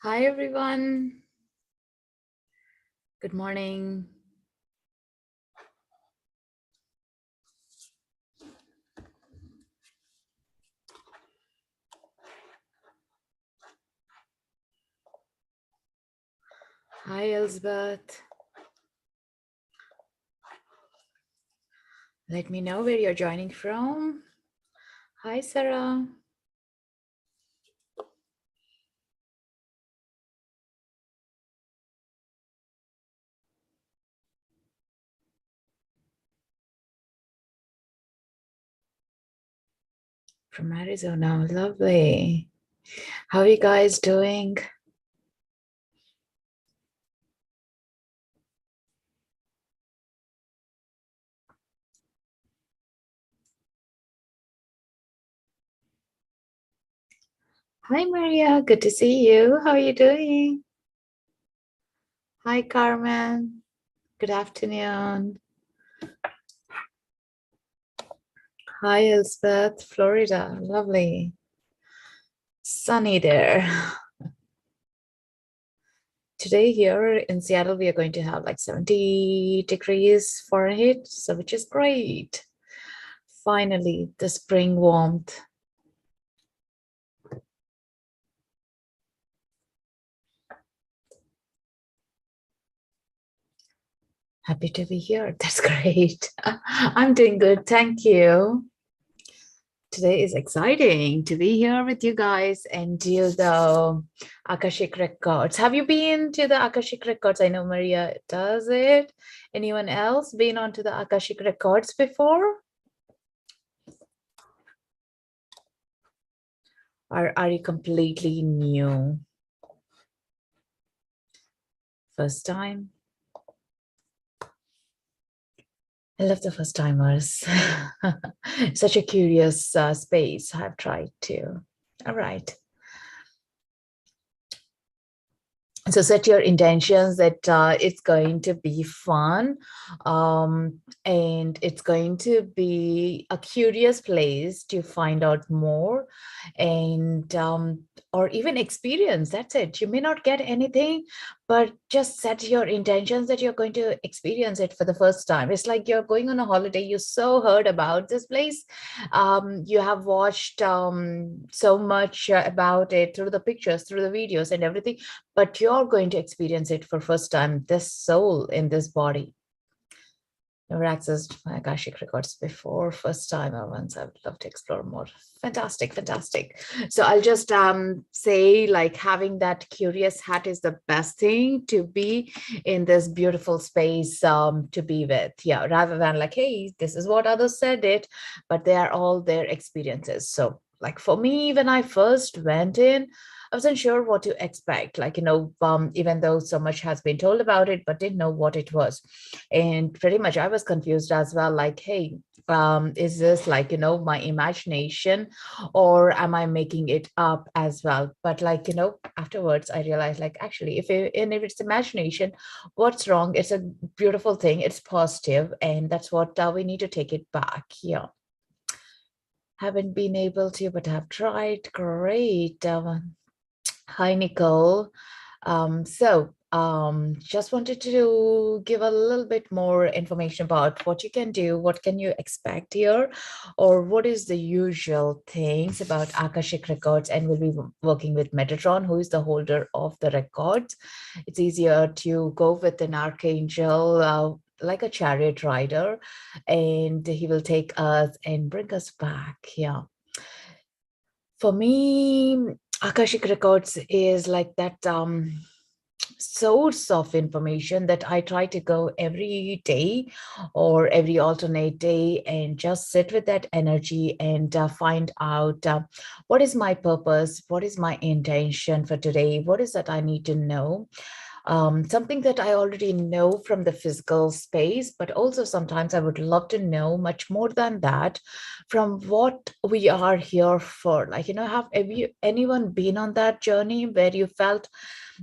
Hi, everyone. Good morning. Hi, Elizabeth. Let me know where you're joining from. Hi, Sarah. From Arizona. Lovely. How are you guys doing? Hi, Maria. Good to see you. How are you doing? Hi, Carmen. Good afternoon. Hi, Elizabeth, Florida. Lovely. Sunny there. Today here in Seattle, we are going to have like 70 degrees Fahrenheit, so which is great. Finally, the spring warmth. Happy to be here. That's great. I'm doing good. Thank you. Today is exciting to be here with you guys and do the Akashic Records. Have you been to the Akashic Records? I know Maria does it. Anyone else been onto the Akashic Records before? Or are you completely new? First time? I love the first timers. Such a curious space. I've tried to. All right. So set your intentions that it's going to be fun, and it's going to be a curious place to find out more and or even experience. That's it. You may not get anything, but just set your intentions that you're going to experience it for the first time. It's like you're going on a holiday. You so heard about this place. You have watched so much about it through the pictures, through the videos and everything, but you're going to experience it for first time, this soul in this body. Never accessed my Akashic records before, first time I once. I would love to explore more. Fantastic, fantastic. So I'll just say, like, having that curious hat is the best thing to be in this beautiful space to be with. Yeah, rather than like, hey, this is what others said it, but they are all their experiences. So like for me, when I first went in, I wasn't sure what to expect. Like, even though so much has been told about it, but didn't know what it was. And pretty much I was confused as well. Like, hey, is this like, my imagination, or am I making it up as well? But like, afterwards I realized, like, actually, if it's imagination, what's wrong? It's a beautiful thing. It's positive, and that's what we need to take it back. Yeah. Haven't been able to, but have tried. Great. Hi, Nicole. Just wanted to give a little bit more information about what you can do, what can you expect here, or what is the usual things about Akashic Records. And we'll be working with Metatron, who is the holder of the records. It's easier to go with an archangel, like a chariot rider, and he will take us and bring us back. Yeah. For me, Akashic Records is like that source of information that I try to go every day or every alternate day and just sit with that energy and find out what is my purpose, what is my intention for today, what is that I need to know. Something that I already know from the physical space, but also sometimes I would love to know much more than that from what we are here for. Like, have you anyone been on that journey where you felt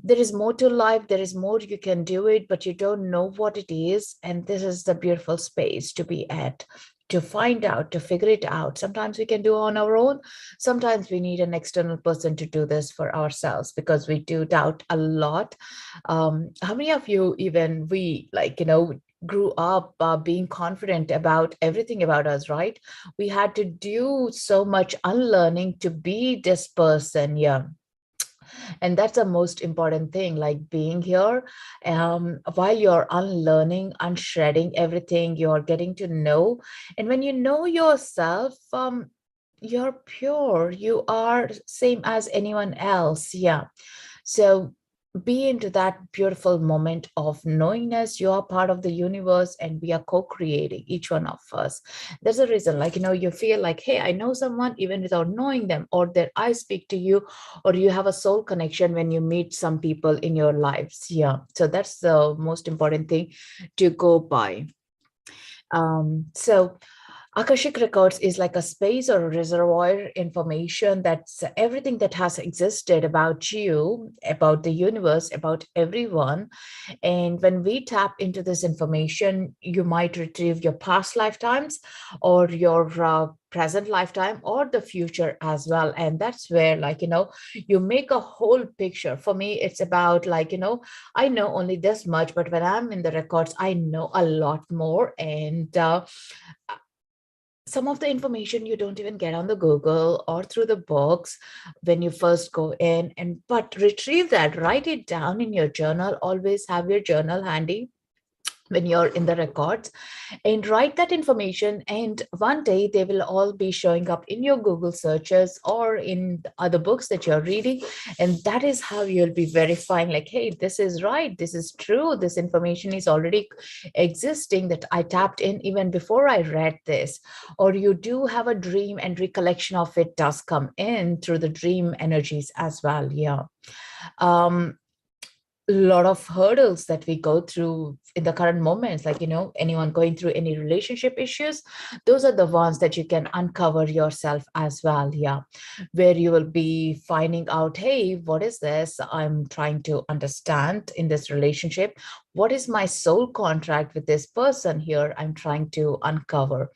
there is more to life, there is more, you can do it, but you don't know what it is? And this is the beautiful space to be at, to find out, to figure it out. Sometimes we can do on our own. Sometimes we need an external person to do this for ourselves because we do doubt a lot. How many of you, even we, grew up being confident about everything about us, right? We had to do so much unlearning to be this person. Yeah. And that's the most important thing, like being here, while you're unlearning, unshredding everything, you're getting to know. And when you know yourself, you're pure, you are same as anyone else. Yeah. So be into that beautiful moment of knowingness. You are part of the universe and we are co-creating, each one of us. There's a reason, you feel like, hey, I know someone even without knowing them, or their eyes speak to you, or you have a soul connection when you meet some people in your lives. Yeah. So that's the most important thing to go by. So Akashic Records is like a space or a reservoir information that's everything that has existed about you, about the universe, about everyone. And when we tap into this information, you might retrieve your past lifetimes or your present lifetime or the future as well. And that's where, you make a whole picture. For me, it's about I know only this much, but when I'm in the records, I know a lot more. And some of the information you don't even get on the Google or through the books when you first go in, and but retrieve that, write it down in your journal. Always have your journal handy when you're in the records, and write that information, and one day they will all be showing up in your Google searches or in the other books that you're reading. And that is how you'll be verifying, like, hey, this is right, this is true, this information is already existing, that I tapped in even before I read this. Or you do have a dream and recollection of it does come in through the dream energies as well. Yeah. um lot of hurdles that we go through in the current moments, anyone going through any relationship issues, those are the ones that you can uncover yourself as well. Yeah. Where you will be finding out, hey, what is this I'm trying to understand in this relationship? What is my soul contract with this person here I'm trying to uncover?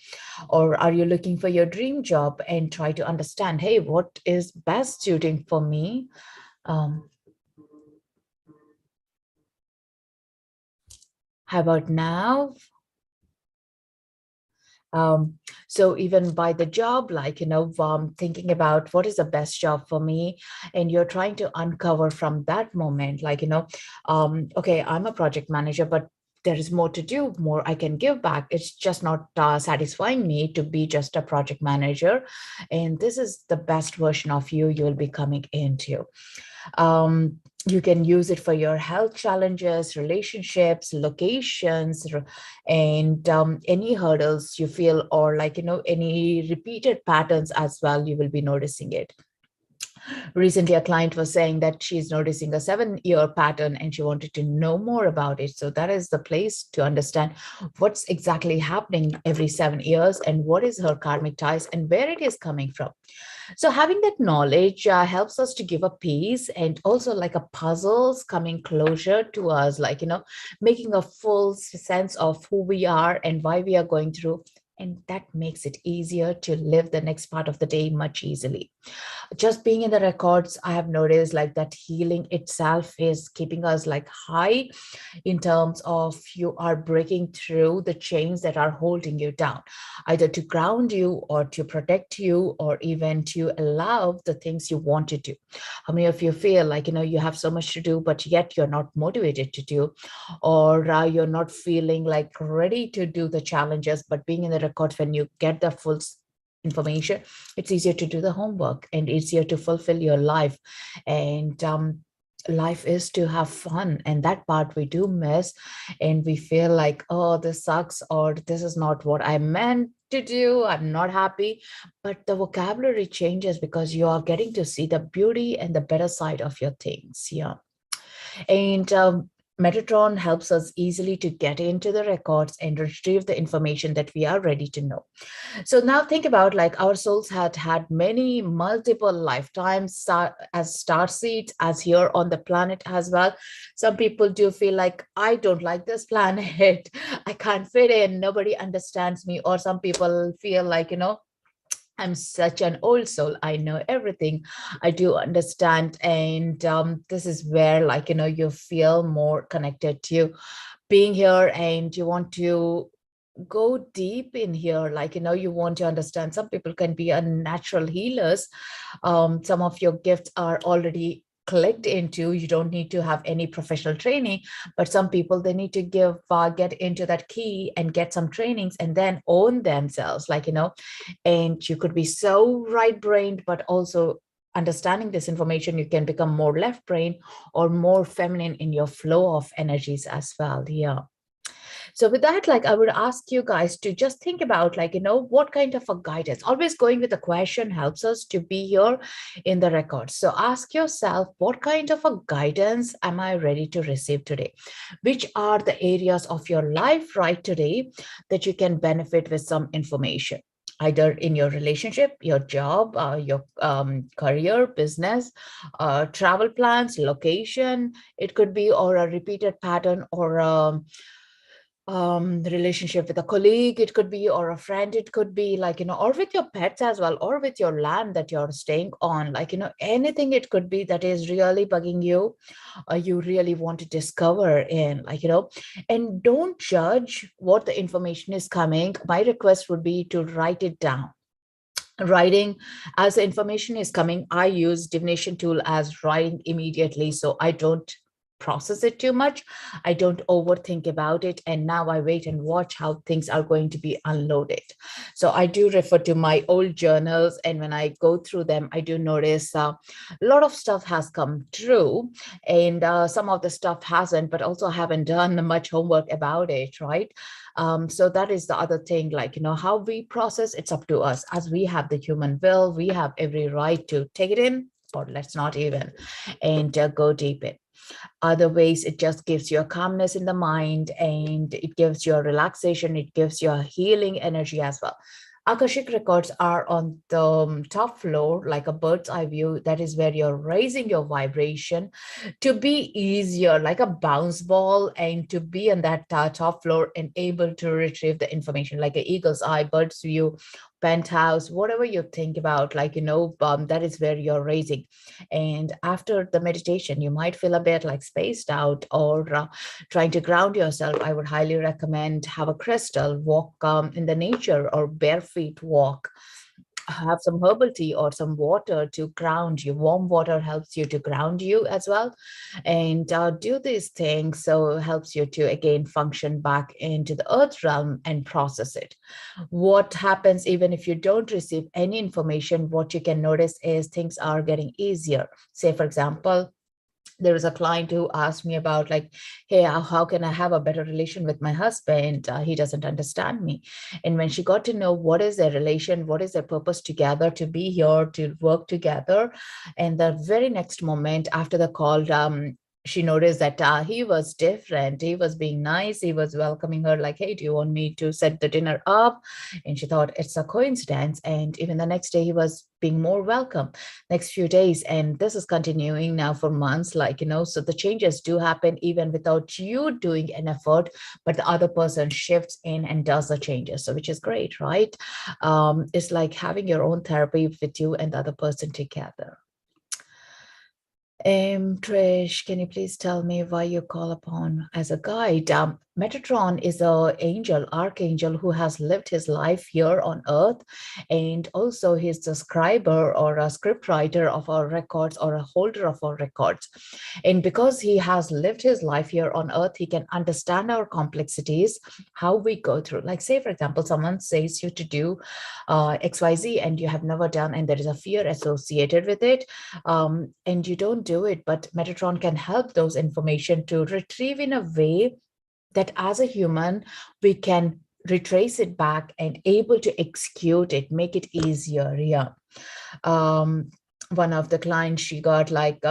Or are you looking for your dream job and try to understand, hey, what is best suiting for me? um, how about now? um, so even by the job, thinking about what is the best job for me, and you're trying to uncover from that moment, okay, I'm a project manager, but there is more to do, more I can give back. It's just not satisfying me to be just a project manager, and this is the best version of you will be coming into. You can use it for your health challenges, relationships, locations, and any hurdles you feel, or any repeated patterns as well, you will be noticing it. Recently, a client was saying that she's noticing a 7-year pattern and she wanted to know more about it. So that is the place to understand what's exactly happening every 7 years and what is her karmic ties and where it is coming from. So having that knowledge helps us to give a piece, and also like a puzzles coming closer to us, making a full sense of who we are and why we are going through. And that makes it easier to live the next part of the day much easily. Just being in the records, I have noticed like that healing itself is keeping us like high, in terms of you are breaking through the chains that are holding you down, either to ground you or to protect you, or even to allow the things you want to do. How many of you feel like you have so much to do but yet you're not motivated to do, or you're not feeling like ready to do the challenges? But being in the records, when you get the full information, it's easier to do the homework and easier to fulfill your life. And life is to have fun, and that part we do miss, and we feel like, oh, this sucks, or this is not what I meant to do, I'm not happy. But the vocabulary changes because you are getting to see the beauty and the better side of your things. Yeah. And Metatron helps us easily to get into the records and retrieve the information that we are ready to know. So now think about, like, our souls had many multiple lifetimes as star seeds, as here on the planet as well. Some people do feel like, I don't like this planet, I can't fit in, nobody understands me. Or some people feel like, I'm such an old soul, I know everything, I do understand. And this is where, like, you feel more connected to being here, and you want to go deep in here, like, you want to understand. Some people can be a natural healers. Some of your gifts are already clicked into, you don't need to have any professional training. But some people, they need to get into that key and get some trainings and then own themselves, like, and you could be so right brained, but also understanding this information, you can become more left brain or more feminine in your flow of energies as well. Yeah. So with that, like, I would ask you guys to just think about, like, what kind of a guidance. Always going with a question helps us to be here in the record. So ask yourself, what kind of a guidance am I ready to receive today? Which are the areas of your life right today that you can benefit with some information? Either in your relationship, your job, your career, business, travel plans, location, it could be, or a repeated pattern, or the relationship with a colleague, it could be, or a friend, it could be, like, or with your pets as well, or with your land that you're staying on, like, anything it could be that is really bugging you, or you really want to discover in, like, and don't judge what the information is coming. My request would be to write it down. Writing, as the information is coming, I use divination tool as writing immediately, so I don't process it too much, I don't overthink about it, and now I wait and watch how things are going to be unloaded. So I do refer to my old journals, and when I go through them, I do notice a lot of stuff has come true, and some of the stuff hasn't, but also haven't done much homework about it, right? So that is the other thing, like, how we process, it's up to us. As we have the human will, we have every right to take it in, or let's not even, and go deep in. Other ways, it just gives you a calmness in the mind, and it gives you a relaxation, it gives you a healing energy as well. Akashic records are on the top floor, like a bird's eye view. That is where you're raising your vibration to be easier, like a bounce ball, and to be on that top floor and able to retrieve the information, like an eagle's eye, bird's view, penthouse, whatever you think about, like, that is where you're raising. And after the meditation, you might feel a bit like spaced out, or trying to ground yourself. I would highly recommend have a crystal, walk in the nature, or bare feet walk, have some herbal tea or some water to ground you. Warm water helps you to ground you as well. And do these things, so it helps you to again function back into the earth realm and process it. What happens even if you don't receive any information, what you can notice is things are getting easier. Say, for example, there was a client who asked me about, like, hey, how can I have a better relation with my husband, he doesn't understand me. And when she got to know what is their relation, what is their purpose together, to be here to work together, and the very next moment after the call, she noticed that he was different. He was being nice. He was welcoming her, like, hey, do you want me to set the dinner up? And she thought it's a coincidence. And even the next day, he was being more welcome. Next few days, and this is continuing now for months, like, so the changes do happen even without you doing an effort, but the other person shifts in and does the changes, so which is great, right? It's like having your own therapy with you and the other person together. Trish, can you please tell me why you call upon as a guide? Metatron is an angel, archangel, who has lived his life here on earth, and also he's the scriber or a script writer of our records, or a holder of our records. And because he has lived his life here on earth, he can understand our complexities, how we go through. Like, say, for example, someone says you to do XYZ and you have never done, and there is a fear associated with it, and you don't do it, but Metatron can help those information to retrieve in a way that as a human, we can retrace it back and able to execute it, make it easier. Yeah. um, One of the clients, she got like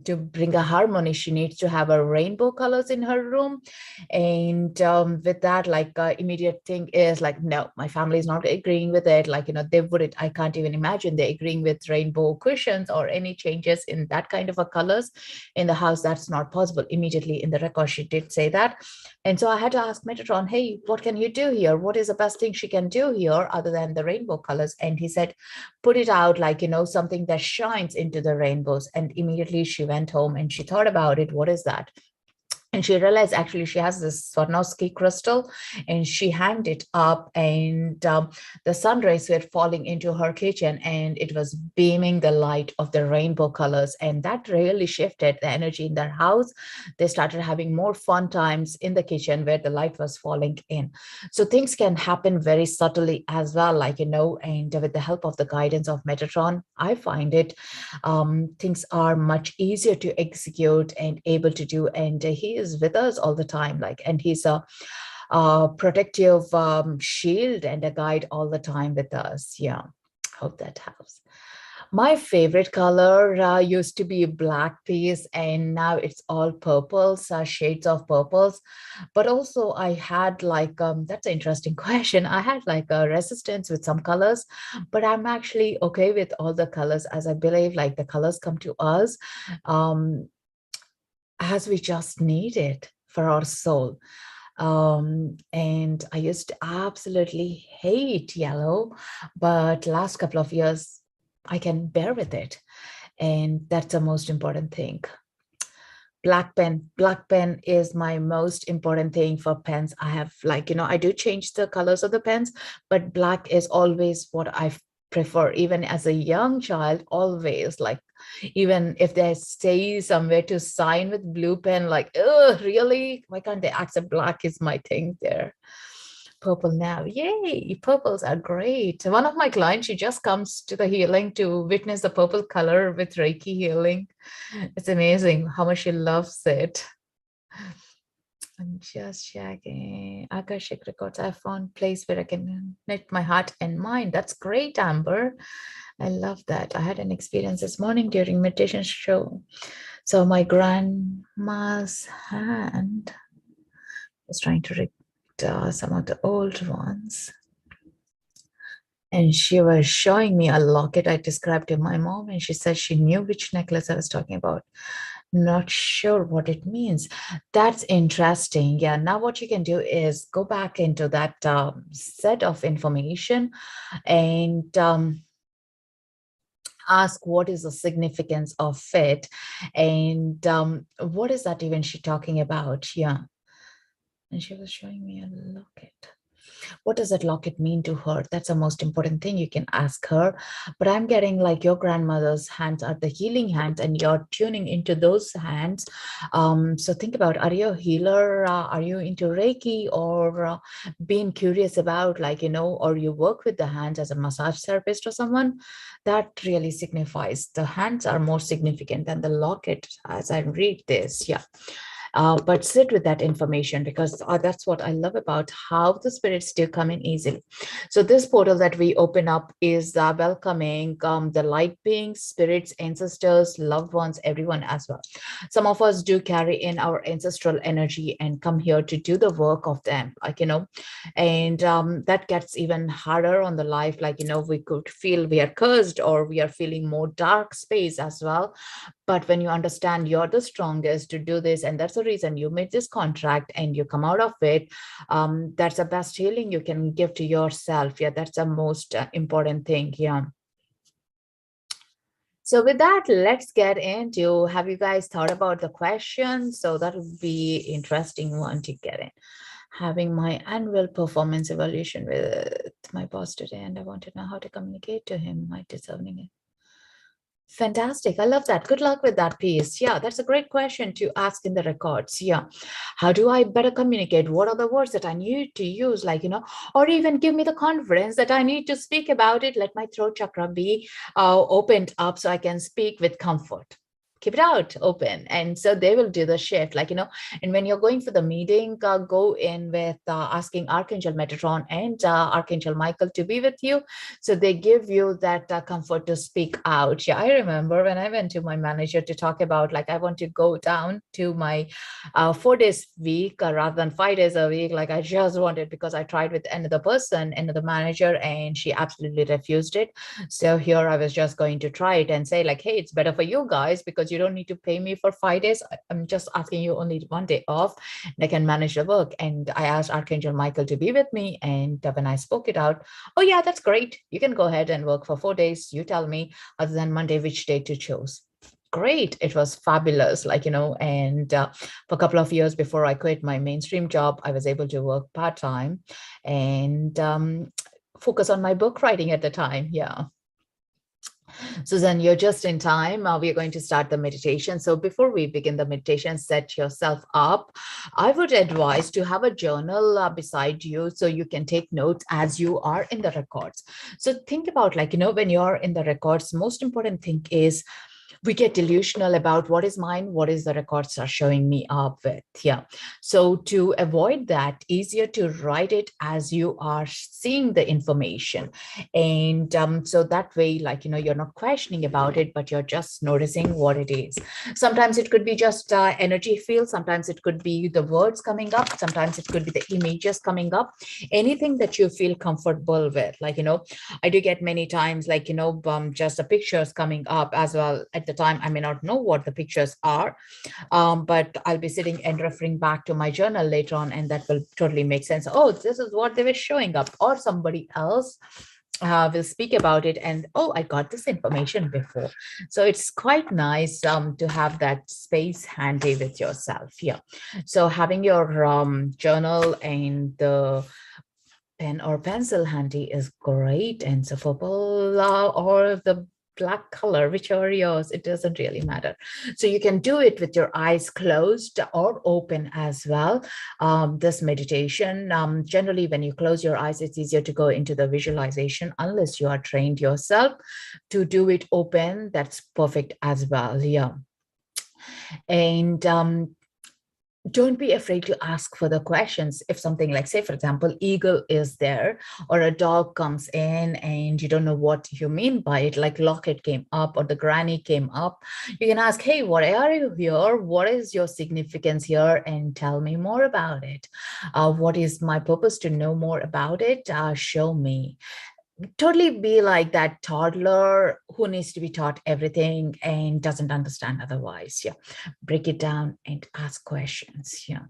to bring a harmony, she needs to have a rainbow colors in her room. And with that, like immediate thing is like, no, my family is not agreeing with it. Like, they wouldn't, I can't even imagine they agreeing with rainbow cushions or any changes in that kind of a colors in the house. That's not possible. Immediately in the record, she did say that. And so I had to ask Metatron, hey, what can you do here? What is the best thing she can do here other than the rainbow colors? And he said, put it out like, something that shines into the rainbows. And immediately she went home and she thought about it. What is that? And she realized actually she has this Swarovski crystal, and she hanged it up, and the sun rays were falling into her kitchen, and it was beaming the light of the rainbow colors. And that really shifted the energy in their house. They started having more fun times in the kitchen where the light was falling in. So things can happen very subtly as well, like, and with the help of the guidance of Metatron, I find it things are much easier to execute and able to do. And he is with us all the time, like, and he's a protective shield and a guide all the time with us. Yeah, hope that helps. My favorite color used to be black piece, and now it's all purples, shades of purples. But also I had like, that's an interesting question. I had like a resistance with some colors, but I'm actually okay with all the colors, as I believe like the colors come to us as we just need it for our soul. And I used to absolutely hate yellow, but last couple of years, I can bear with it. And that's the most important thing. Black pen is my most important thing for pens. I have like, I do change the colors of the pens, but black is always what I prefer. Even as a young child, always like, even if they say somewhere to sign with blue pen, like, oh, really? Why can't they accept black is my thing there. Purple now. Yay, purples are great. One of my clients, she just comes to the healing to witness the purple color with Reiki healing. It's amazing how much she loves it. I'm just checking. Akashic Records. I found place where I can connect my heart and mind. That's great, Amber. I love that. I had an experience this morning during meditation show. So my grandma's hand was trying to read some of the old ones. And she was showing me a locket I described to my mom, and she said she knew which necklace I was talking about. Not sure what it means. That's interesting. Yeah, now what you can do is go back into that set of information and ask what is the significance of it, and what is that even she talking about. Yeah. And she was showing me a locket. What does that locket mean to her? That's the most important thing you can ask her. But I'm getting like your grandmother's hands are the healing hands, and you're tuning into those hands. So think about, are you a healer? Are you into Reiki, or being curious about like, or you work with the hands as a massage therapist or someone? That really signifies. The hands are more significant than the locket as I read this. Yeah. But sit with that information, because that's what I love about how the spirits do come in easily. So this portal that we open up is welcoming the light beings, spirits, ancestors, loved ones, everyone as well. Some of us do carry in our ancestral energy and come here to do the work of them, like, and that gets even harder on the life. Like, we could feel we are cursed, or we are feeling more dark space as well. But when you understand you're the strongest to do this, and that's the reason you made this contract and you come out of it, that's the best healing you can give to yourself. Yeah, that's the most important thing. Yeah. So with that, let's get into, have you guys thought about the question? So that would be interesting one to get in. Having my annual performance evaluation with my boss today, and I want to know how to communicate to him my discerning it. Fantastic. I love that. Good luck with that piece. Yeah, that's a great question to ask in the records. Yeah. How do I better communicate? What are the words that I need to use? Like, or even give me the confidence that I need to speak about it. Let my throat chakra be opened up so I can speak with comfort. keep it out open. And so they will do the shift, like, and when you're going for the meeting, go in with asking Archangel Metatron and Archangel Michael to be with you. So they give you that comfort to speak out. Yeah, I remember when I went to my manager to talk about, like, I want to go down to my 4 days week rather than 5 days a week. Like, I just wanted, because I tried with another person, another manager, and she absolutely refused it. So here I was just going to try it and say, like, hey, it's better for you guys because you don't need to pay me for 5 days. I'm just asking you only 1 day off, and I can manage the work. And I asked Archangel Michael to be with me. And when I spoke it out, oh yeah, that's great. You can go ahead and work for 4 days. You tell me, other than Monday, which day to choose. Great. It was fabulous, like, and for a couple of years before I quit my mainstream job, I was able to work part-time and focus on my book writing at the time. Yeah. Susan, you're just in time. We are going to start the meditation. So before we begin the meditation, set yourself up. I would advise to have a journal beside you so you can take notes as you are in the records. So think about, like, when you're in the records, most important thing is we get delusional about what is mine, what is the records are showing me up with. Yeah. So to avoid that, easier to write it as you are seeing the information. And so that way, like, you're not questioning about it, but you're just noticing what it is. Sometimes it could be just energy field. Sometimes it could be the words coming up. Sometimes it could be the images coming up. Anything that you feel comfortable with. Like, I do get many times, like, just the pictures coming up as well. At the time, I may not know what the pictures are, but I'll be sitting and referring back to my journal later on, and that will totally make sense. Oh, this is what they were showing up, or somebody else will speak about it, and oh, I got this information before. So it's quite nice to have that space handy with yourself. Yeah. So having your journal and the pen or pencil handy is great. And so purple or the black color, whichever yours, it doesn't really matter. So you can do it with your eyes closed or open as well. This meditation, generally when you close your eyes, it's easier to go into the visualization unless you are trained yourself to do it open. That's perfect as well. Yeah. And don't be afraid to ask further questions. If something like, say, for example, eagle is there, or a dog comes in and you don't know what you mean by it, like locket came up or the granny came up, you can ask, hey, what are you here? What is your significance here? And tell me more about it. What is my purpose to know more about it? Show me. Totally be like that toddler who needs to be taught everything and doesn't understand otherwise. Yeah. Break it down and ask questions. Yeah.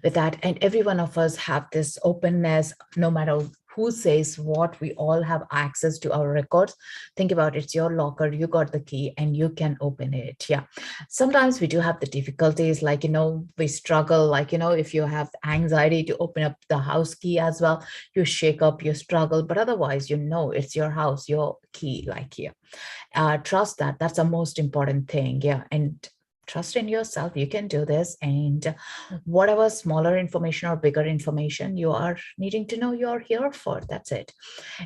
With that, and every one of us have this openness, no matter who says what, we all have access to our records. Think about it, it's your locker, you got the key and you can open it. Yeah. Sometimes we do have the difficulties, like, we struggle, like, if you have anxiety to open up the house key as well, you shake up, you struggle, but otherwise, it's your house, your key, like here. Trust that. That's the most important thing. Yeah. And trust in yourself. You can do this. And whatever smaller information or bigger information you are needing to know, you're here for. That's it.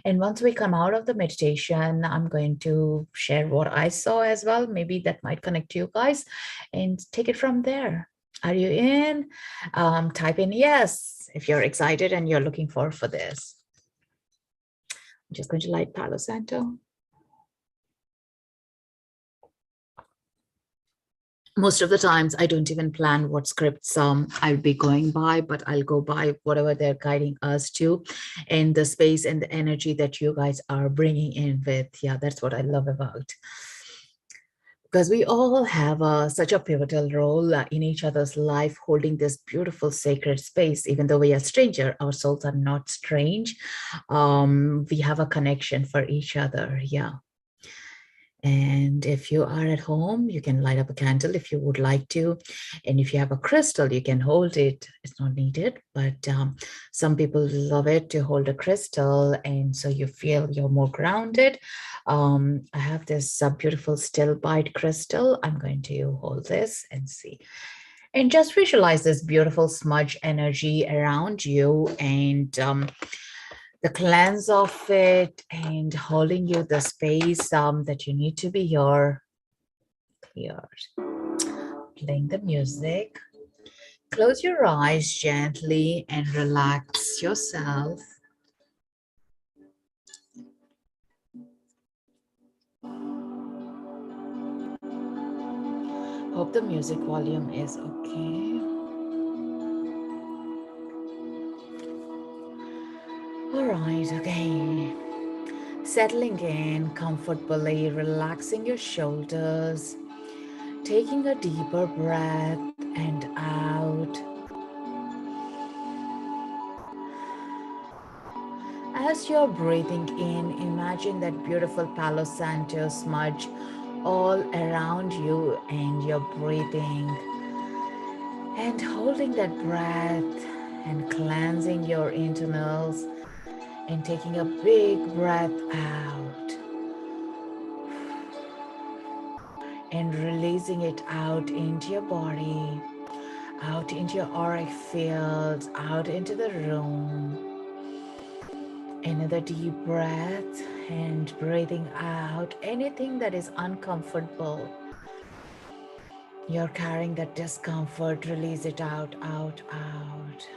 And once we come out of the meditation, I'm going to share what I saw as well. Maybe that might connect to you guys, and take it from there. Are you in? Type in yes if you're excited and you're looking for this. I'm just going to light Palo Santo. Most of the times I don't even plan what scripts I'll be going by, but I'll go by whatever they're guiding us to, and the space and the energy that you guys are bringing in with. Yeah, that's what I love about. Because we all have such a pivotal role in each other's life, holding this beautiful sacred space. Even though we are stranger, our souls are not strange. We have a connection for each other. Yeah. And if you are at home, you can light up a candle if you would like to. And if you have a crystal, you can hold it. It's not needed, but some people love it to hold a crystal. And so you feel you're more grounded. I have this beautiful still bite crystal. I'm going to hold this and see. And just visualize this beautiful smudge energy around you, and the cleanse of it, and holding you the space that you need to be here. here. Playing the music. Close your eyes gently and relax yourself. Hope the music volume is okay. Alright, okay. Settling in comfortably, relaxing your shoulders, taking a deeper breath and out. As you're breathing in, imagine that beautiful Palo Santo smudge all around you, and you're breathing and holding that breath and cleansing your internals and taking a big breath out and releasing it out into your body, out into your auric field, out into the room. Another deep breath and breathing out anything that is uncomfortable. You're carrying that discomfort, release it out, out, out.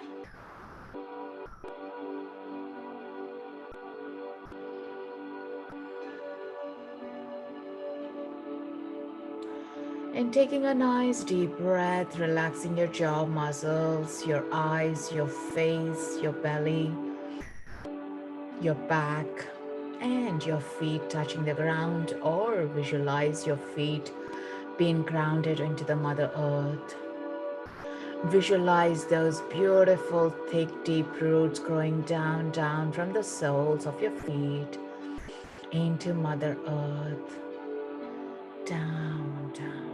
And taking a nice deep breath, relaxing your jaw muscles, your eyes, your face, your belly, your back, and your feet touching the ground, or visualize your feet being grounded into the Mother Earth. Visualize those beautiful, thick, deep roots growing down, down from the soles of your feet into Mother Earth. Down, down.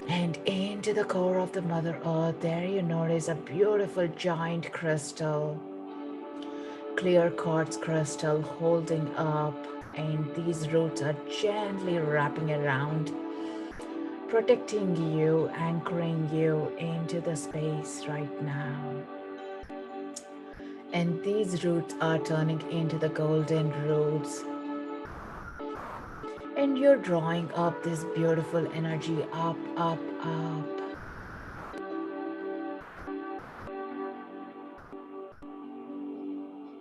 And into the core of the Mother Earth, there you notice a beautiful giant crystal, clear quartz crystal holding up, and these roots are gently wrapping around, protecting you, anchoring you into the space right now. And these roots are turning into the golden roots. And you're drawing up this beautiful energy up, up, up.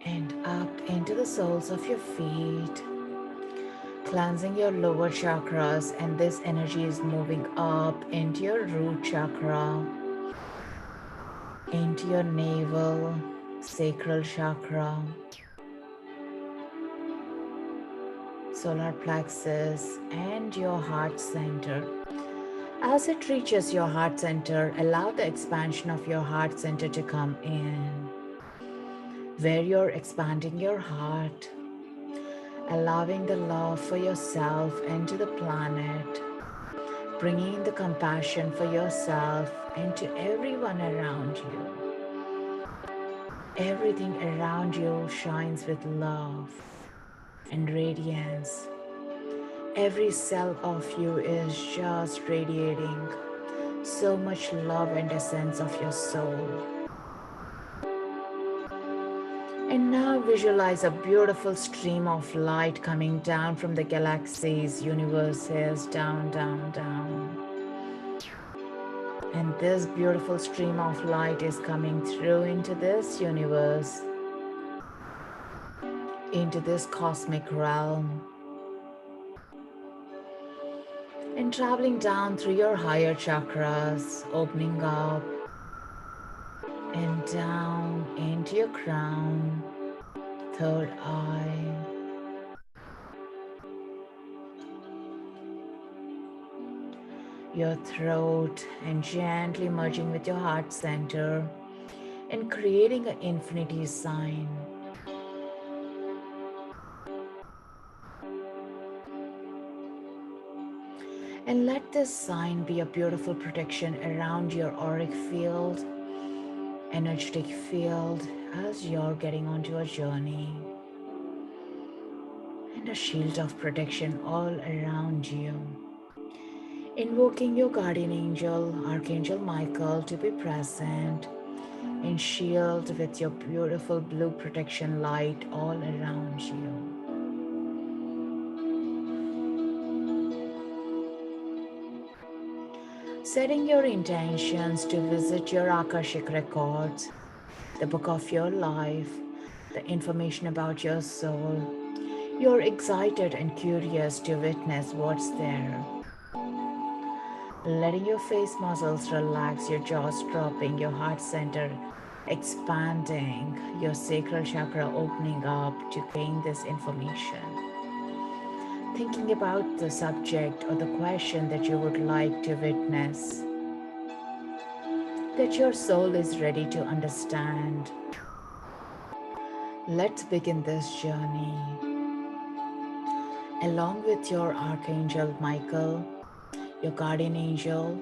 And up into the soles of your feet, cleansing your lower chakras, and this energy is moving up into your root chakra, into your navel, sacral chakra, solar plexus, and your heart center. As it reaches your heart center, allow the expansion of your heart center to come in, where you're expanding your heart, allowing the love for yourself and to the planet, bringing the compassion for yourself and to everyone around you. Everything around you shines with love and radiance. Every cell of you is just radiating so much love and essence of your soul. And now visualize a beautiful stream of light coming down from the galaxies, universes, down, down, down. And this beautiful stream of light is coming through into this universe, into this cosmic realm, and traveling down through your higher chakras, opening up and down into your crown, third eye, your throat, and gently merging with your heart center and creating an infinity sign. And let this sign be a beautiful protection around your auric field, energetic field, as you're getting onto a journey. And a shield of protection all around you. Invoking your guardian angel, Archangel Michael, to be present and shield with your beautiful blue protection light all around you. Setting your intentions to visit your Akashic Records, the book of your life, the information about your soul. You're excited and curious to witness what's there. Letting your face muscles relax, your jaws dropping, your heart center expanding, your sacral chakra opening up to gain this information. Thinking about the subject or the question that you would like to witness, that your soul is ready to understand. Let's begin this journey. Along with your Archangel Michael, your guardian angel,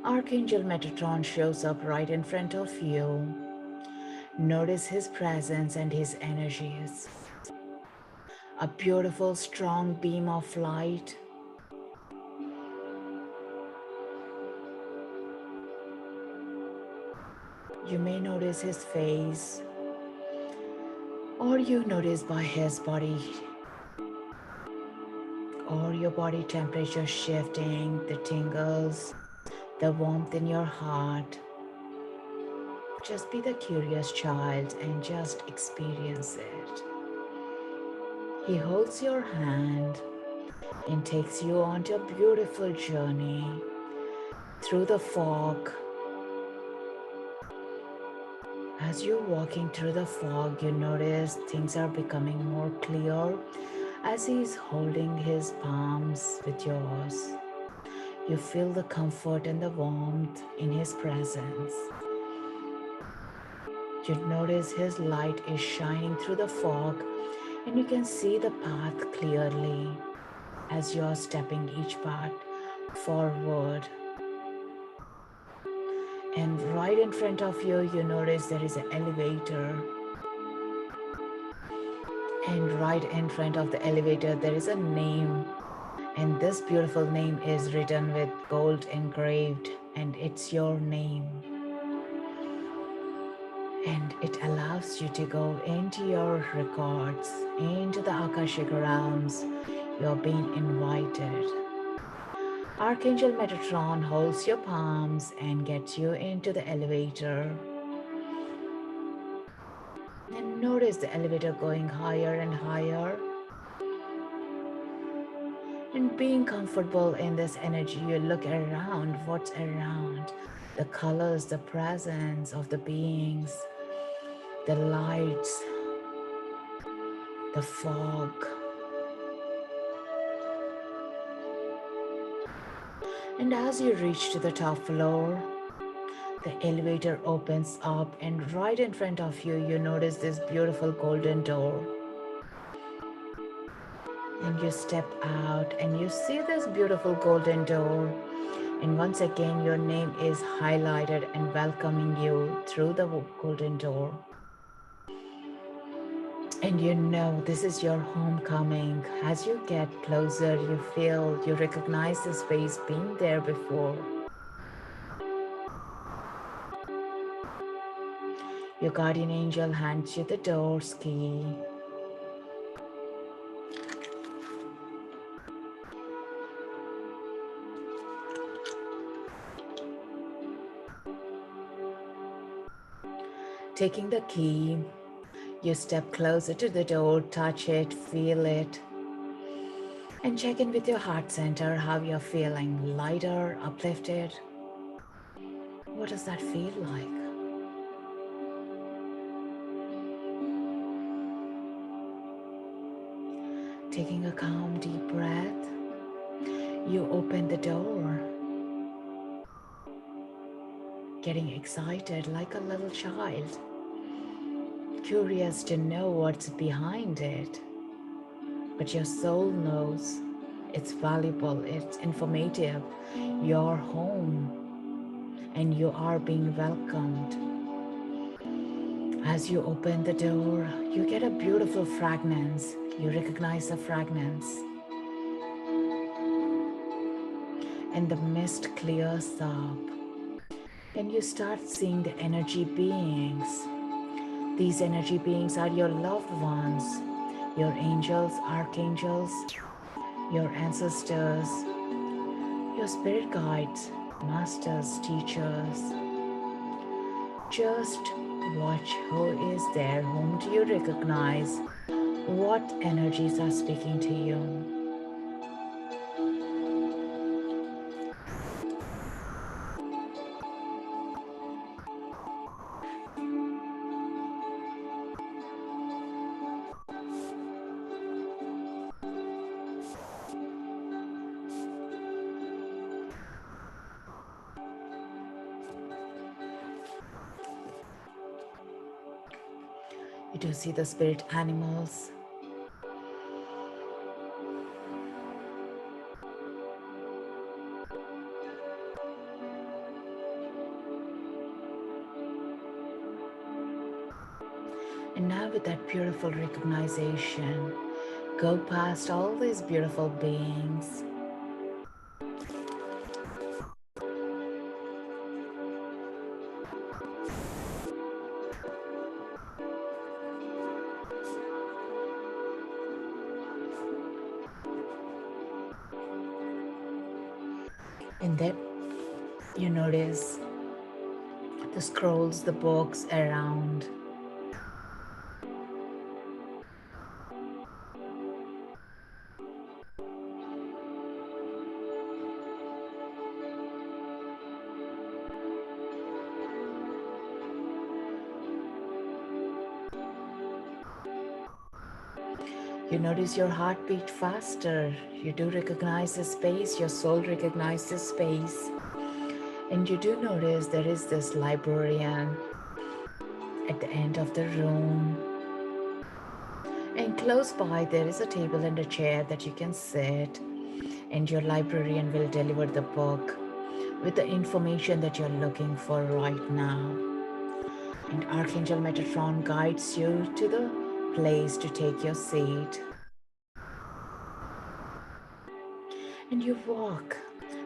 Archangel Metatron shows up right in front of you. Notice his presence and his energies. A beautiful, strong beam of light. You may notice his face, or you notice by his body, or your body temperature shifting, the tingles, the warmth in your heart. Just be the curious child and just experience it. He holds your hand and takes you on a beautiful journey through the fog. As you're walking through the fog, you notice things are becoming more clear as he's holding his palms with yours. You feel the comfort and the warmth in his presence. You notice his light is shining through the fog and you can see the path clearly as you're stepping each part forward. And right in front of you, you notice there is an elevator. And right in front of the elevator, there is a name. And this beautiful name is written with gold engraved, and it's your name. And it allows you to go into your records, into the Akashic realms. You're being invited. Archangel Metatron holds your palms and gets you into the elevator. And notice the elevator going higher and higher. And being comfortable in this energy, you look around, what's around, the colors, the presence of the beings, the lights, the fog. And as you reach to the top floor, the elevator opens up, and right in front of you, you notice this beautiful golden door. And you step out and you see this beautiful golden door. And once again, your name is highlighted and welcoming you through the golden door. And you know this is your homecoming. As you get closer, you feel, you recognize the space being there before. Your guardian angel hands you the door's key. Taking the key, you step closer to the door, touch it, feel it, and check in with your heart center, how you're feeling, lighter, uplifted. What does that feel like? Taking a calm, deep breath, you open the door, getting excited like a little child, curious to know what's behind it. But your soul knows it's valuable, it's informative, you're home, and you are being welcomed. As you open the door, you get a beautiful fragrance. You recognize the fragrance. And the mist clears up. And you start seeing the energy beings. These energy beings are your loved ones, your angels, archangels, your ancestors, your spirit guides, masters, teachers. Just watch who is there, whom do you recognize, what energies are speaking to you. You do see the spirit animals. And now with that beautiful recognition, go past all these beautiful beings. And then you notice the scrolls, the books around. You notice your heartbeat faster. You do recognize the space, your soul recognizes space. And you do notice there is this librarian at the end of the room. And close by, there is a table and a chair that you can sit. And your librarian will deliver the book with the information that you're looking for right now. And Archangel Metatron guides you to the place to take your seat. And you walk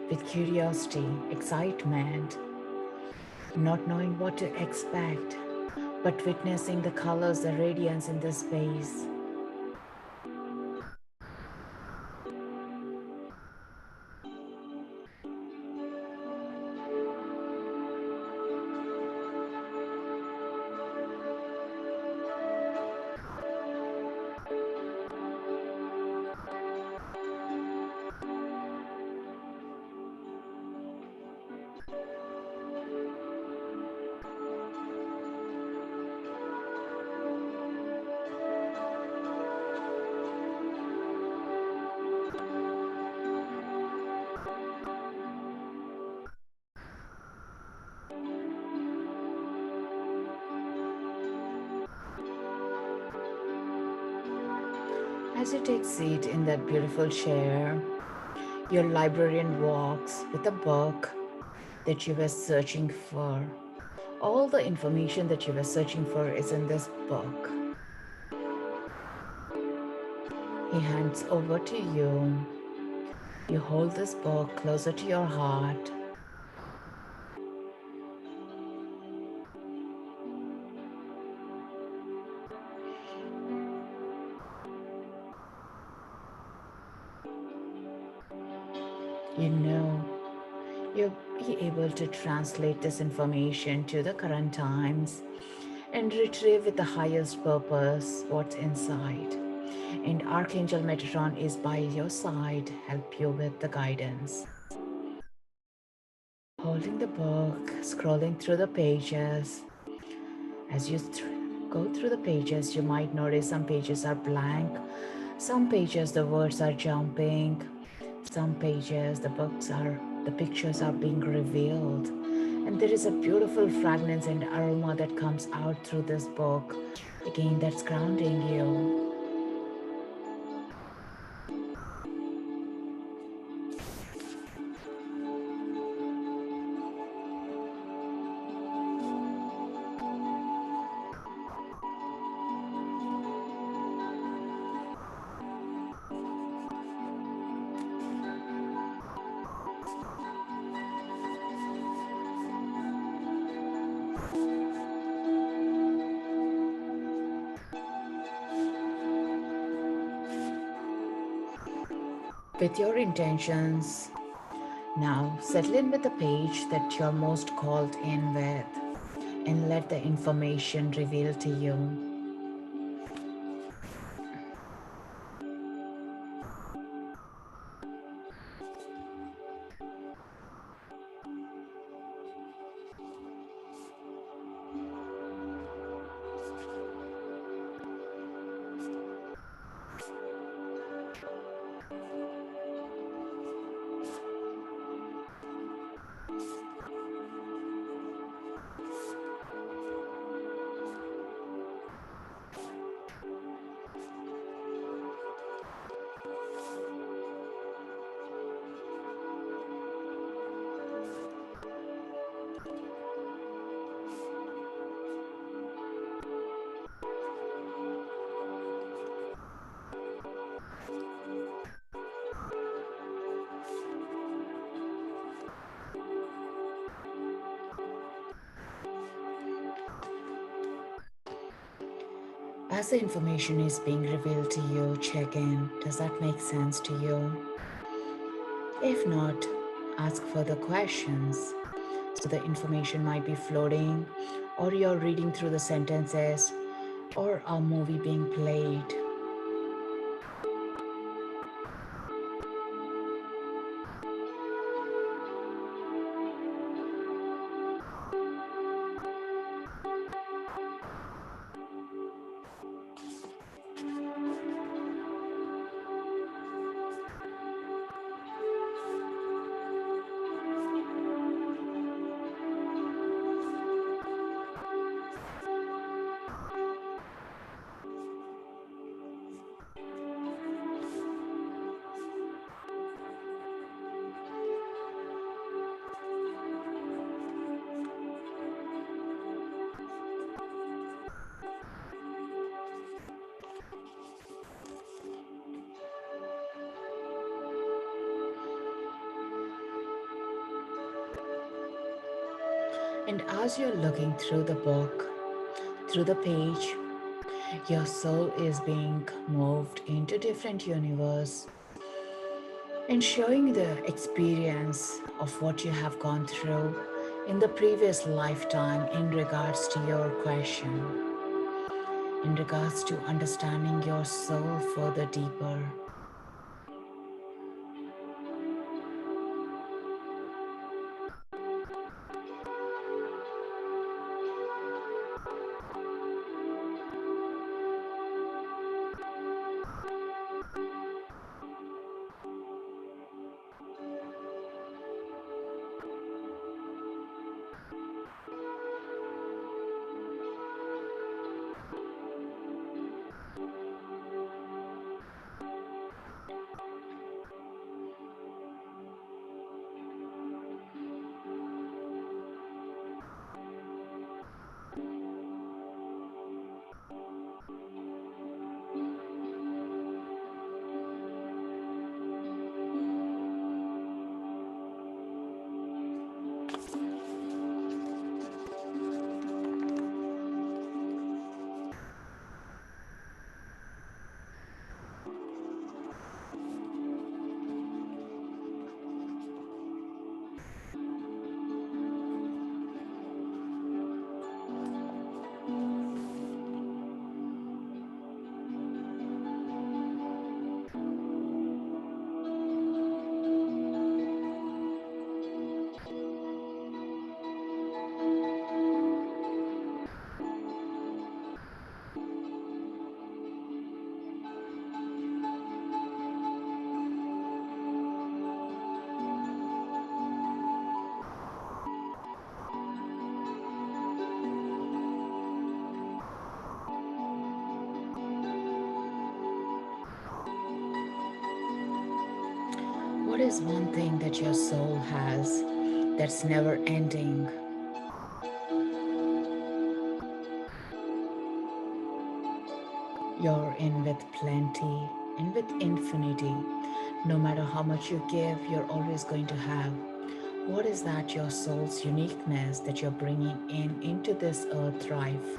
with curiosity, excitement, not knowing what to expect, but witnessing the colors, the radiance in the space. As you take seat in that beautiful chair, your librarian walks with a book that you were searching for. All the information that you were searching for is in this book. He hands over to you. You hold this book closer to your heart. You know you'll be able to translate this information to the current times and retrieve with the highest purpose what's inside. And Archangel Metatron is by your side, help you with the guidance. Holding the book, scrolling through the pages. As you go through the pages, you might notice some pages are blank, some pages the words are jumping, some pages the pictures are being revealed. And there is a beautiful fragrance and aroma that comes out through this book. Again, that's grounding you. With your intentions, Now, settle in with the page that you're most called in with and let the information reveal to you. As the information is being revealed to you, check in. Does that make sense to you? If not, ask further questions. So the information might be floating, or you're reading through the sentences, or a movie being played. And as you're looking through the book, through the page, your soul is being moved into different universe and showing the experience of what you have gone through in the previous lifetime in regards to your question, in regards to understanding your soul further deeper. What is one thing that your soul has that's never ending? You're in with plenty, in with infinity. No matter how much you give, you're always going to have. What is that your soul's uniqueness that you're bringing in into this earth life?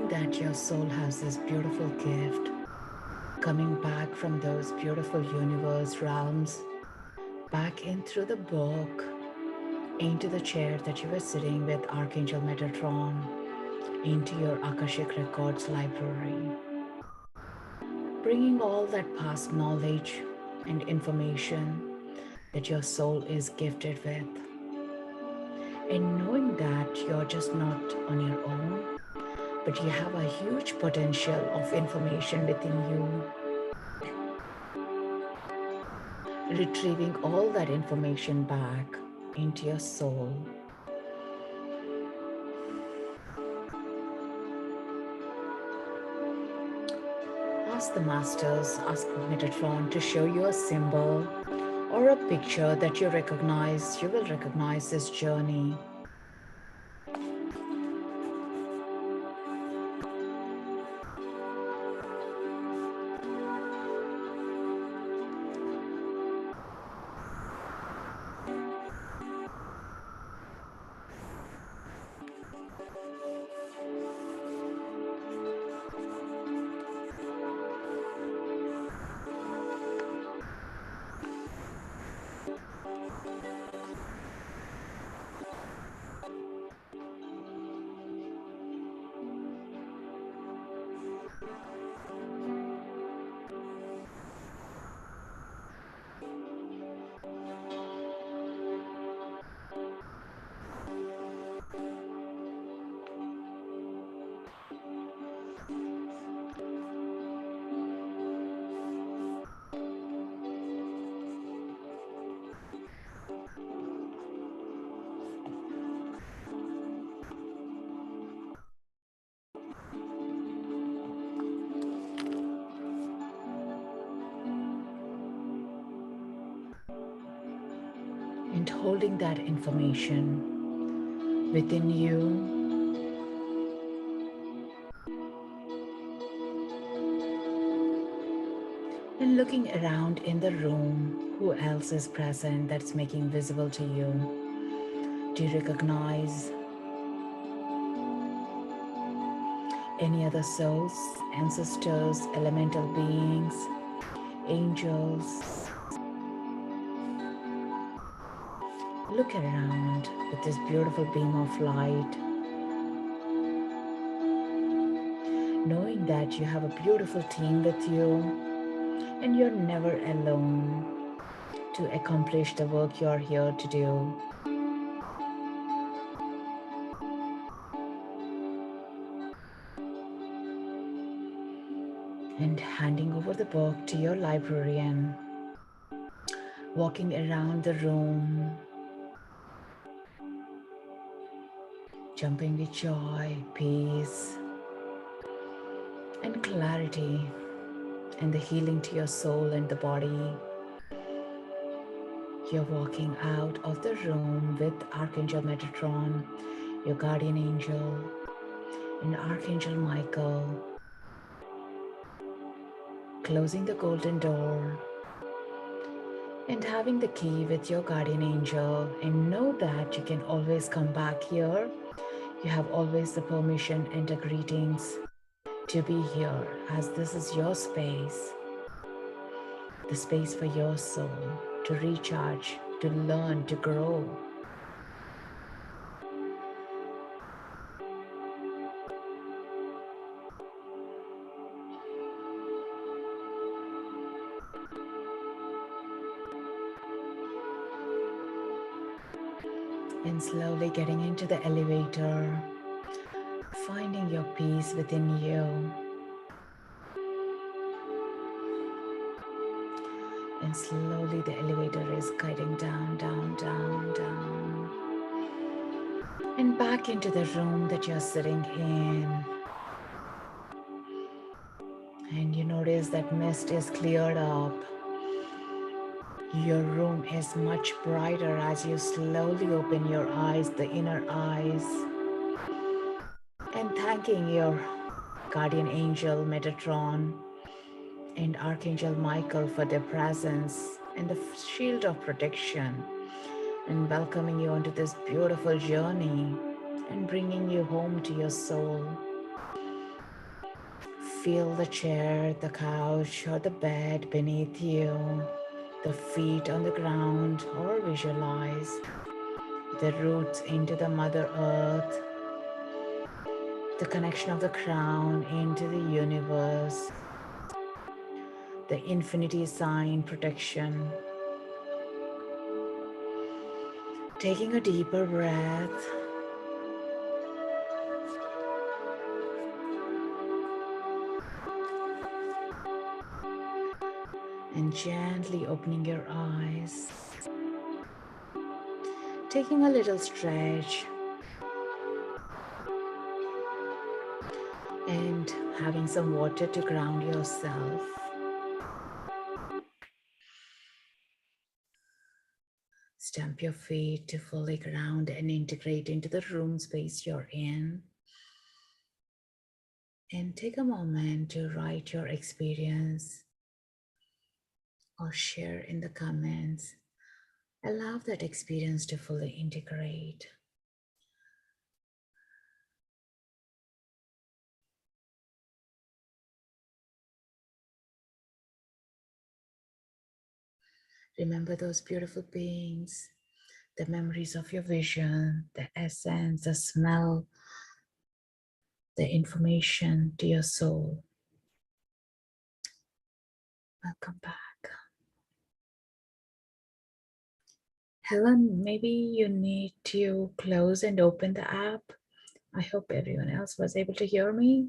knowing that your soul has this beautiful gift coming back from those beautiful universe realms, back in through the book, into the chair that you were sitting with Archangel Metatron, into your Akashic Records library, bringing all that past knowledge and information that your soul is gifted with, and knowing that you're just not on your own, but you have a huge potential of information within you, retrieving all that information back into your soul. Ask the masters, ask Metatron to show you a symbol or a picture that you recognize. You will recognize this journey. And holding that information within you, and looking around in the room, who else is present that's making visible to you? Do you recognize any other souls, ancestors, elemental beings, angels? Look around with this beautiful beam of light, knowing that you have a beautiful team with you and you're never alone to accomplish the work you're here to do. And handing over the book to your librarian, walking around the room, jumping with joy, peace, and clarity, and the healing to your soul and the body. You're walking out of the room with Archangel Metatron, your guardian angel, and Archangel Michael, closing the golden door and having the key with your guardian angel, and know that you can always come back here. You have always the permission and the greetings to be here, as this is your space, the space for your soul to recharge, to learn, to grow. And slowly getting into the elevator, finding your peace within you. And slowly the elevator is guiding down, down, down, down. And back into the room that you're sitting in. And you notice that mist is cleared up. Your room is much brighter as you slowly open your eyes, the inner eyes, and thanking your guardian angel Metatron and Archangel Michael for their presence and the shield of protection, and welcoming you onto this beautiful journey and bringing you home to your soul. Feel the chair, the couch, or the bed beneath you, the feet on the ground, or visualize the roots into the Mother Earth, the connection of the crown into the universe, the infinity sign protection. Taking a deeper breath. And gently opening your eyes. Taking a little stretch. And having some water to ground yourself. Stamp your feet to fully ground and integrate into the room space you're in. And take a moment to write your experience or share in the comments. Allow that experience to fully integrate. Remember those beautiful beings, the memories of your vision, the essence, the smell, the information to your soul. Welcome back. Helen, maybe you need to close and open the app. I hope everyone else was able to hear me.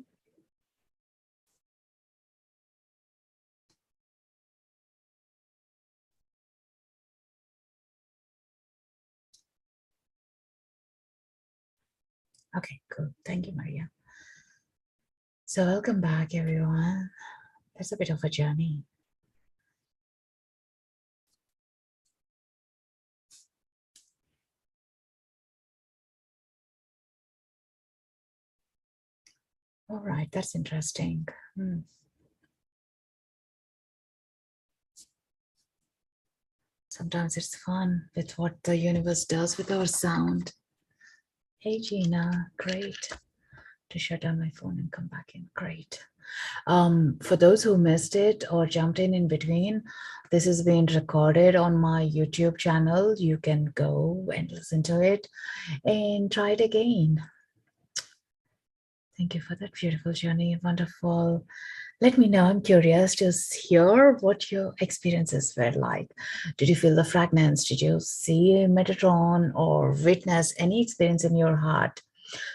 Okay, cool. Thank you, Maria. So welcome back, everyone. That's a bit of a journey. All right, that's interesting. Sometimes it's fun with what the universe does with our sound. Hey, Gina, great. To shut down my phone and come back in, great. For those who missed it or jumped in between, this is being recorded on my YouTube channel. You can go and listen to it and try it again. Thank you for that beautiful journey. Wonderful. Let me know. I'm curious to hear what your experiences were like. Did you feel the fragrance? Did you see Metatron or witness any experience in your heart?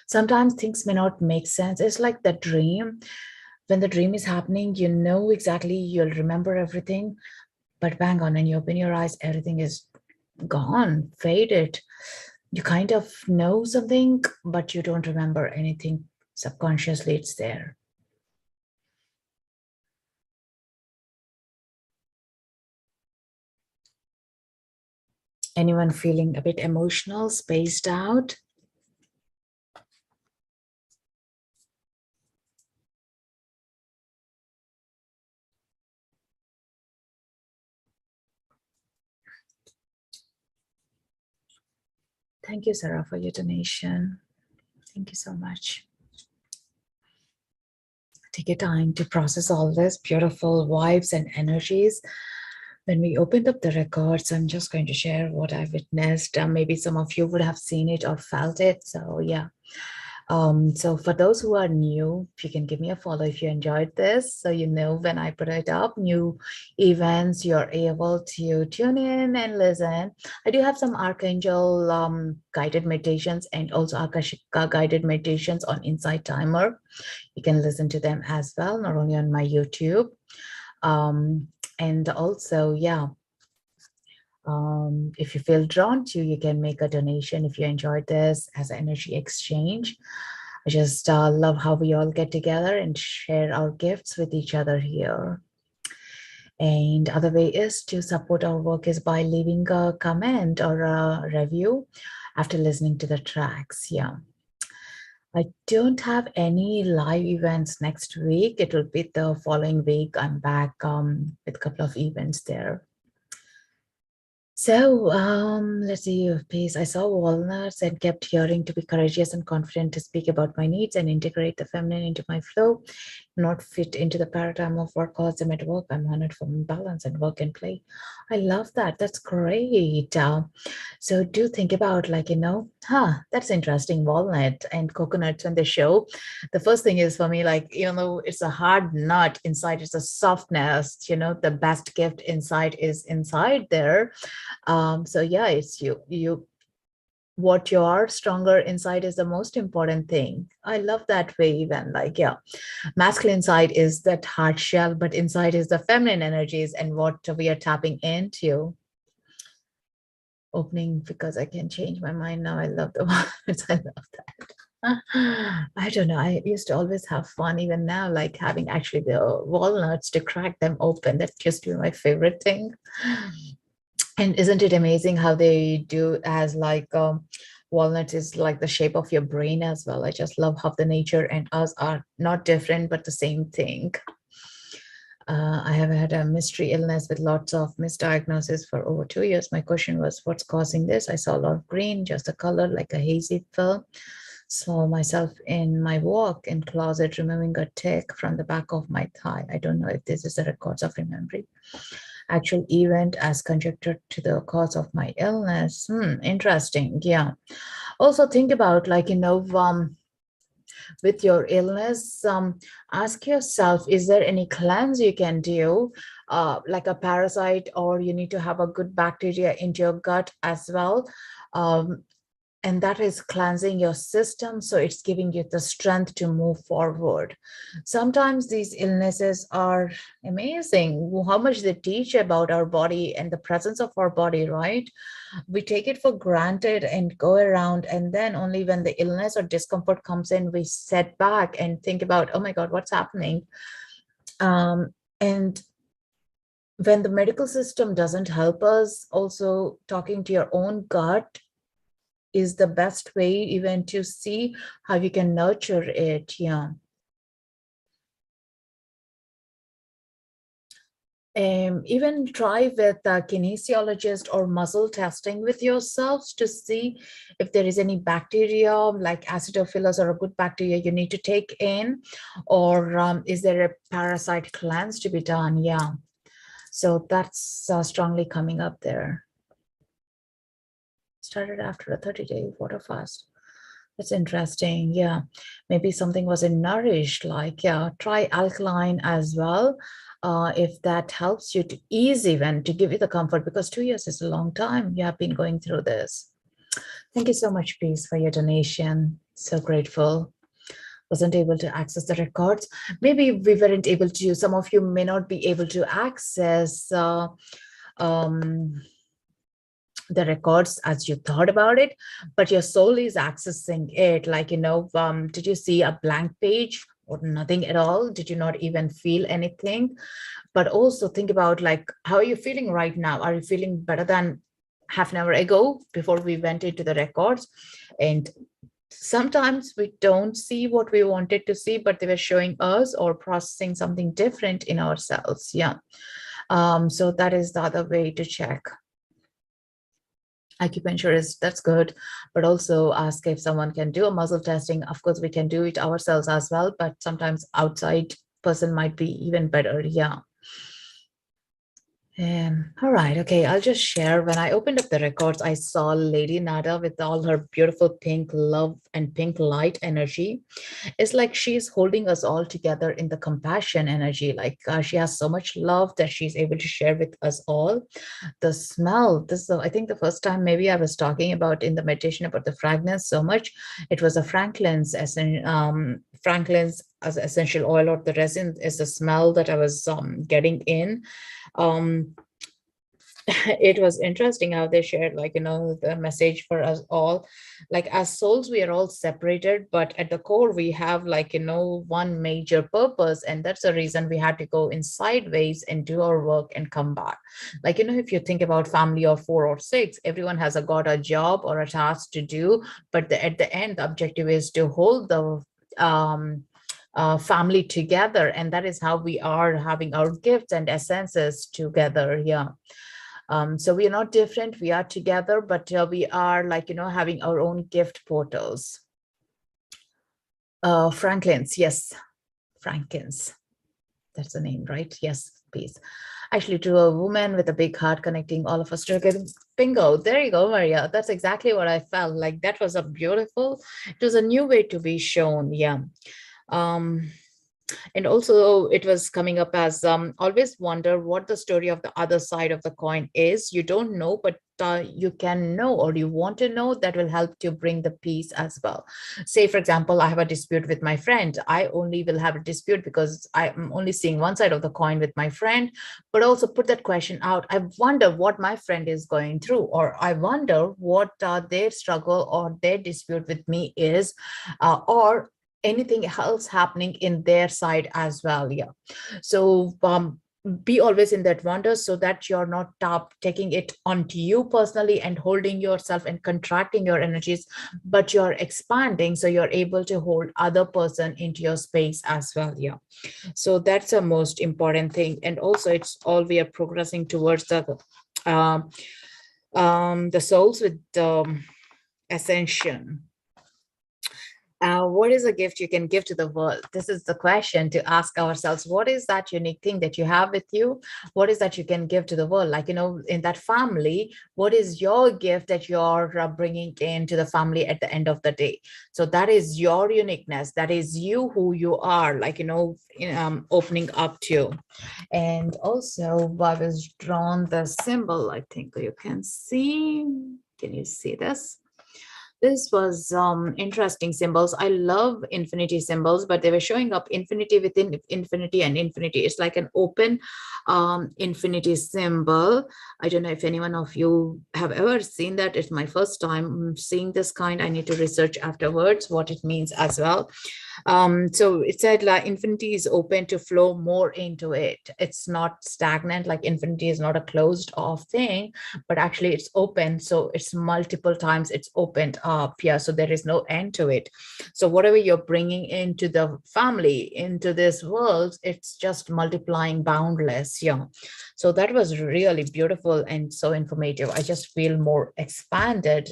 Sometimes things may not make sense. It's like the dream. When the dream is happening, you know exactly, you'll remember everything, but bang on, when you open your eyes, everything is gone, faded. You kind of know something, but you don't remember anything. Subconsciously, it's there. Anyone feeling a bit emotional, spaced out? Thank you, Sarah, for your donation. Thank you so much. Take your time to process all this beautiful vibes and energies. When we opened up the records, I'm just going to share what I witnessed. Maybe some of you would have seen it or felt it. So yeah. So for those who are new, if you can give me a follow if you enjoyed this, so you know when I put it up, new events, you're able to tune in and listen. I do have some Archangel guided meditations and also Akashic guided meditations on Insighttimer. You can listen to them as well, not only on my YouTube. And also, yeah, if you feel drawn to, you can make a donation if you enjoyed this as an energy exchange. I just love how we all get together and share our gifts with each other here. And other way is to support our work is by leaving a comment or a review after listening to the tracks. Yeah. I don't have any live events next week. It will be the following week. I'm back with a couple of events there. So let's see your piece. I saw walnuts and kept hearing to be courageous and confident to speak about my needs and integrate the feminine into my flow. not fit into the paradigm of what calls them at work. I'm honored for balance and work and play. I love that. That's great. So do think about like, that's interesting. Walnut and coconuts when they show. The first thing is for me, like, even though it's a hard nut, inside it's a softness, the best gift inside is inside there. So yeah, it's you what you are stronger inside is the most important thing. I love that way. Even like, yeah, masculine side is that hard shell, but inside is the feminine energies and what we are tapping into. Opening because I can change my mind now. I love the words. I love that. I don't know. I used to always have fun, even now, like having actually the walnuts to crack them open. That used to be my favorite thing. And isn't it amazing how they do as like walnut is like the shape of your brain as well. I just love how the nature and us are not different, but the same thing. I have had a mystery illness with lots of misdiagnosis for over 2 years. My question was, what's causing this? I saw a lot of green, just a color like a hazy film. Saw myself in my walk in closet removing a tick from the back of my thigh. I don't know if this is the records of remembering actual event as conjectured to the cause of my illness. Interesting. Yeah. Also think about like, with your illness, ask yourself, is there any cleanse you can do, like a parasite, or you need to have a good bacteria into your gut as well. And that is cleansing your system, so it's giving you the strength to move forward. Sometimes these illnesses are amazing, how much they teach about our body and the presence of our body, right? We take it for granted and go around, and then only when the illness or discomfort comes in, we set back and think about, oh my god, what's happening. And when the medical system doesn't help us, also talking to your own gut is the best way even to see how you can nurture it. Yeah. Even try with a kinesiologist or muscle testing with yourselves to see if there is any bacteria like acidophilus or a good bacteria you need to take in, or is there a parasite cleanse to be done? Yeah. So that's strongly coming up there. Started after a 30-day water fast. That's interesting. Yeah. Maybe something wasn't nourished, like, yeah, try alkaline as well. If that helps you to ease even to give you the comfort, because 2 years is a long time. You have been going through this. Thank you so much, Peace, for your donation. So grateful. Wasn't able to access the records. Maybe we weren't able to, some of you may not be able to access the records as you thought about it, but your soul is accessing it. Like, did you see a blank page or nothing at all? Did you not even feel anything? But also think about, like, how are you feeling right now? Are you feeling better than half an hour ago before we went into the records? And sometimes we don't see what we wanted to see, but they were showing us or processing something different in ourselves. Yeah. So that is the other way to check. Acupuncture is, that's good, but also ask if someone can do a muscle testing. Of course, we can do it ourselves as well, but sometimes outside person might be even better. Yeah. All right. Okay. I'll just share. When I opened up the records, I saw Lady Nada with all her beautiful pink love and pink light energy. It's like she's holding us all together in the compassion energy. Like she has so much love that she's able to share with us all. The smell, this is, I think, the first time maybe I was talking about in the meditation about the fragrance so much. It was a Franklin's as essential oil, or the resin is the smell that I was getting in. It was interesting how they shared, like, the message for us all. Like, as souls, we are all separated, but at the core we have, like, one major purpose, and that's the reason we had to go in sideways and do our work and come back. Like, if you think about family of 4 or 6, everyone has got a job or a task to do, but at the end the objective is to hold the family together, and that is how we are having our gifts and essences together. Yeah. So we are not different, we are together, but we are, like, having our own gift portals. Franklin's, yes. Frankens. That's the name, right? Yes, peace. Actually, to a woman with a big heart connecting all of us together. Bingo. There you go, Maria. That's exactly what I felt like. That was a beautiful, it was a new way to be shown. Yeah. Um, and also it was coming up as always wonder what the story of the other side of the coin is. You don't know, but you can know, or you want to know. That will help to bring the peace as well. Say, for example, I have a dispute with my friend. I only will have a dispute because I'm only seeing one side of the coin with my friend, but also put that question out. I wonder what my friend is going through, or I wonder what their struggle or their dispute with me is, or anything else happening in their side as well. Yeah. So be always in that wonder, so that you're not taking it onto you personally and holding yourself and contracting your energies, but you're expanding, so you're able to hold other person into your space as well. Yeah. So that's the most important thing. And also it's all we are progressing towards um, the souls with ascension. What is a gift you can give to the world? This is the question to ask ourselves. What is that unique thing that you have with you? What is that you can give to the world? Like, in that family, what is your gift that you're bringing into the family at the end of the day? So that is your uniqueness. That is you, who you are, like, opening up to. And also, I was drawn the symbol, I think you can see. Can you see this? This was interesting symbols. I love infinity symbols, but they were showing up infinity within infinity and infinity. It's like an open infinity symbol. I don't know if anyone of you have ever seen that. It's my first time seeing this kind. I need to research afterwards what it means as well. So it said like infinity is open to flow more into it. It's not stagnant, like infinity is not a closed off thing, but actually it's open. So it's multiple times it's opened up. Yeah. So there is no end to it. So whatever you're bringing into the family, into this world, it's just multiplying boundless. Yeah. So that was really beautiful and so informative. I just feel more expanded,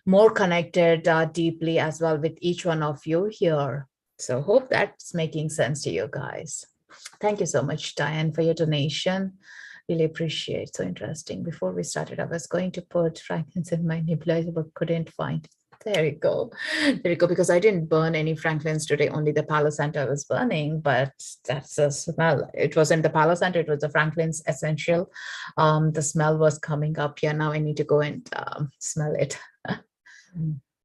more connected deeply as well with each one of you here. So hope that's making sense to you guys. Thank you so much, Diane, for your donation. Really appreciate. So interesting. Before we started, I was going to put Franklin's in my nebulizer, but couldn't find. There you go. There you go. Because I didn't burn any Franklins today, only the Palo Santo I was burning, but that's a smell. It wasn't the Palo Santo, it was the Franklin's Essential. The smell was coming up here. Now I need to go and smell it.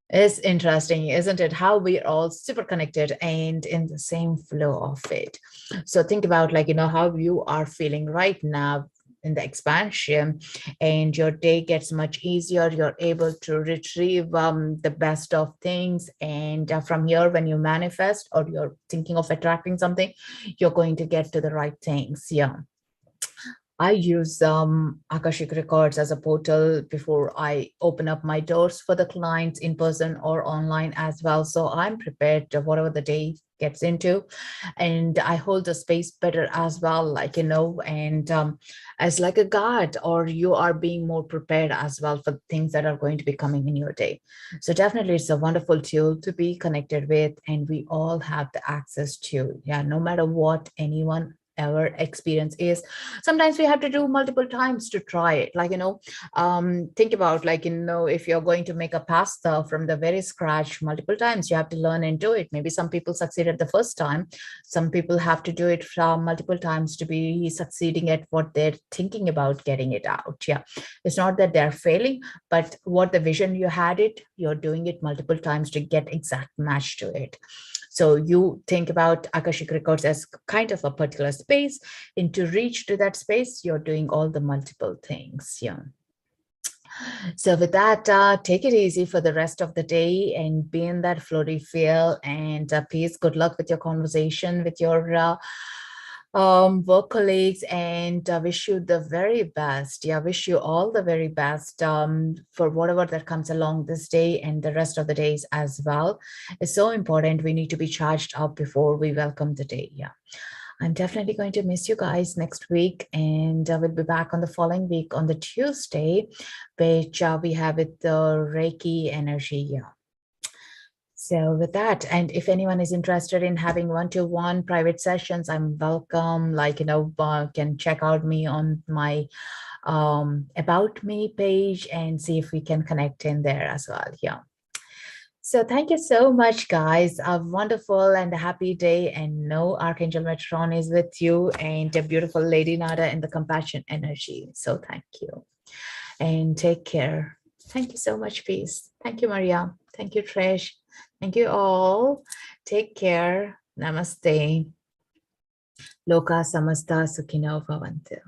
It's interesting, isn't it? How we're all super connected and in the same flow of it. So think about how you are feeling right now in the expansion, and your day gets much easier. You're able to retrieve the best of things. And from here, when you manifest or you're thinking of attracting something, you're going to get to the right things. Yeah. I use Akashic Records as a portal before I open up my doors for the clients in person or online as well. So I'm prepared to whatever the day gets into, and I hold the space better as well, and as like a guide, or you are being more prepared as well for things that are going to be coming in your day. So definitely it's a wonderful tool to be connected with, and we all have the access to, yeah, no matter what anyone ever experience is. Sometimes we have to do multiple times to try it. Think about if you're going to make a pasta from the very scratch multiple times, you have to learn and do it. Maybe some people succeed at the first time. Some people have to do it from multiple times to be succeeding at what they're thinking about getting it out. Yeah. It's not that they're failing, but what the vision you had it, you're doing it multiple times to get exact match to it. So you think about Akashic Records as kind of a particular space, and to reach to that space, you're doing all the multiple things. Yeah. So with that, take it easy for the rest of the day and be in that floaty feel, and peace. Good luck with your conversation with your work colleagues, and wish you the very best. Yeah, wish you all the very best for whatever that comes along this day and the rest of the days as well. It's so important. We need to be charged up before we welcome the day. Yeah. I'm definitely going to miss you guys next week, and we'll be back on the following week on the Tuesday, which we have with the Reiki energy. Yeah. So with that, and if anyone is interested in having one-to-one private sessions, I'm welcome. Like, can check out me on my about me page and see if we can connect in there as well. Yeah. So thank you so much, guys. A wonderful and a happy day. And know Archangel Metatron is with you and a beautiful Lady Nada in the compassion energy. So thank you and take care. Thank you so much, peace. Thank you, Maria. Thank you, Trish. Thank you all. Take care. Namaste. Loka samasta sukhino bhavantu.